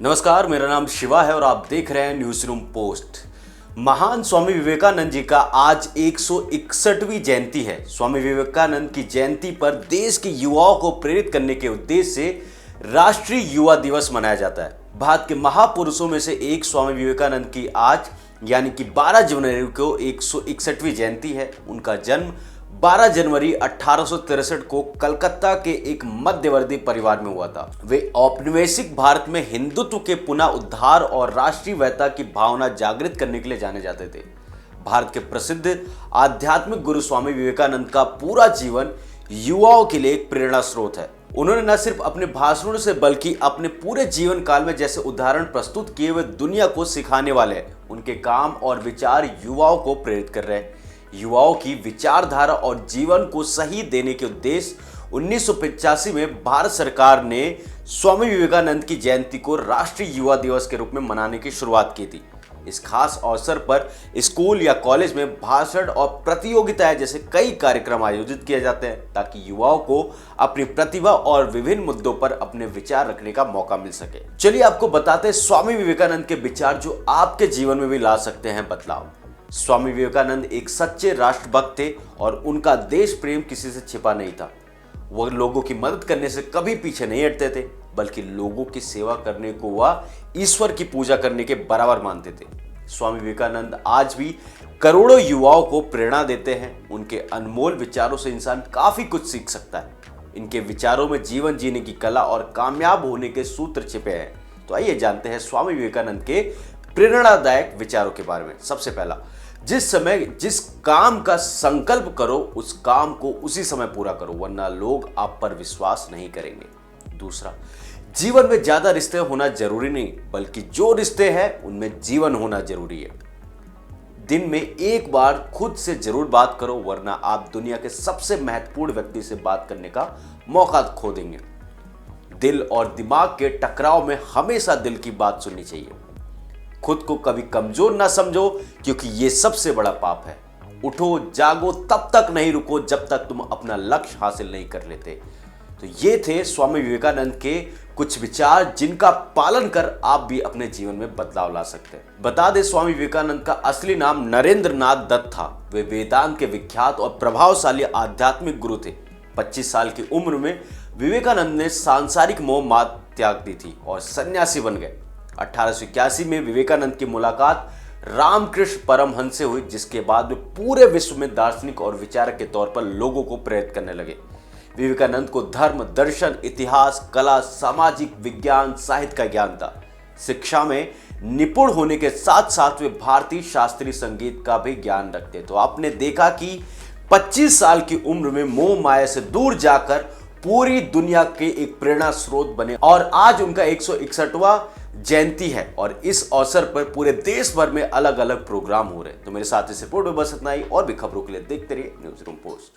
नमस्कार, मेरा नाम शिवा है और आप देख रहे हैं न्यूज रूम पोस्ट। महान स्वामी विवेकानंद जी का आज 161वीं जयंती है। स्वामी विवेकानंद की जयंती पर देश के युवाओं को प्रेरित करने के उद्देश्य से राष्ट्रीय युवा दिवस मनाया जाता है। भारत के महापुरुषों में से एक स्वामी विवेकानंद की आज यानी कि 12 जनवरी को 161वीं जयंती है। उनका जन्म 12 जनवरी 1863 को कलकत्ता के एक मध्यवर्ती परिवार में हुआ था। वे औपनिवेशिक भारत में हिंदुत्व के पुनः उद्धार और राष्ट्रीयता की भावना जागृत करने के लिए जाने जाते थे। भारत के प्रसिद्ध आध्यात्मिक गुरु स्वामी विवेकानंद का पूरा जीवन युवाओं के लिए एक प्रेरणा स्रोत है। उन्होंने न सिर्फ अपने भाषणों से बल्कि अपने पूरे जीवन काल में जैसे उदाहरण प्रस्तुत किए हुए दुनिया को सिखाने वाले हैं। उनके काम और विचार युवाओं को प्रेरित कर रहे हैं। युवाओं की विचारधारा और जीवन को सही देने के उद्देश्य 1985 में भारत सरकार ने स्वामी विवेकानंद की जयंती को राष्ट्रीय युवा दिवस के रूप में मनाने की शुरुआत की थी। इस खास अवसर पर स्कूल या कॉलेज में भाषण और प्रतियोगिताएं जैसे कई कार्यक्रम आयोजित किए जाते हैं ताकि युवाओं को अपनी प्रतिभा और विभिन्न मुद्दों पर अपने विचार रखने का मौका मिल सके। चलिए आपको बताते हैं स्वामी विवेकानंद के विचार जो आपके जीवन में भी ला सकते हैं बदलाव। स्वामी विवेकानंद एक सच्चे राष्ट्रभक्त थे और उनका देश प्रेम किसी से छिपा नहीं था। वह लोगों की मदद करने से कभी पीछे नहीं हटते थे, बल्कि लोगों की सेवा करने को वह ईश्वर की पूजा करने के बराबर मानते थे। स्वामी विवेकानंद आज भी करोड़ों युवाओं को प्रेरणा देते हैं। उनके अनमोल विचारों से इंसान काफी कुछ सीख सकता है। इनके विचारों में जीवन जीने की कला और कामयाब होने के सूत्र छिपे हैं। तो आइए जानते हैं स्वामी विवेकानंद के प्रेरणादायक विचारों के बारे में। सबसे पहला, जिस समय जिस काम का संकल्प करो उस काम को उसी समय पूरा करो, वरना लोग आप पर विश्वास नहीं करेंगे। दूसरा, जीवन में ज्यादा रिश्ते होना जरूरी नहीं, बल्कि जो रिश्ते हैं उनमें जीवन होना जरूरी है। दिन में एक बार खुद से जरूर बात करो, वरना आप दुनिया के सबसे महत्वपूर्ण व्यक्ति से बात करने का मौका खो देंगे। दिल और दिमाग के टकराव में हमेशा दिल की बात सुननी चाहिए। खुद को कभी कमजोर ना समझो, क्योंकि ये सबसे बड़ा पाप है। उठो जागो, तब तक नहीं रुको जब तक तुम अपना लक्ष्य हासिल नहीं कर लेते। तो ये थे स्वामी विवेकानंद के कुछ विचार जिनका पालन कर आप भी अपने जीवन में बदलाव ला सकते हैं। बता दें, स्वामी विवेकानंद का असली नाम नरेंद्र नाथ दत्त था। वे वेदांत के विख्यात और प्रभावशाली आध्यात्मिक गुरु थे। 25 साल की उम्र में विवेकानंद ने सांसारिक मोह मात त्याग दी थी और सन्यासी बन गए। 1881 में विवेकानंद की मुलाकात रामकृष्ण परमहंस से हुई, जिसके बाद वे पूरे विश्व में दार्शनिक और विचारक के तौर पर लोगों को प्रेरित करने लगे। विवेकानंद को धर्म, दर्शन, इतिहास, कला, सामाजिक विज्ञान, साहित्य का ज्ञान था। शिक्षा में निपुण होने के साथ साथ वे भारतीय शास्त्रीय संगीत का भी ज्ञान रखते। तो आपने देखा कि 25 साल की उम्र में मोह माया से दूर जाकर पूरी दुनिया के एक प्रेरणा स्रोत बने और आज उनका 161वां जयंती है और इस अवसर पर पूरे देश भर में अलग अलग प्रोग्राम हो रहे हैं। तो मेरे साथ इस रिपोर्ट में बस इतना ही। और भी खबरों के लिए देखते रहिए न्यूज रूम पोस्ट।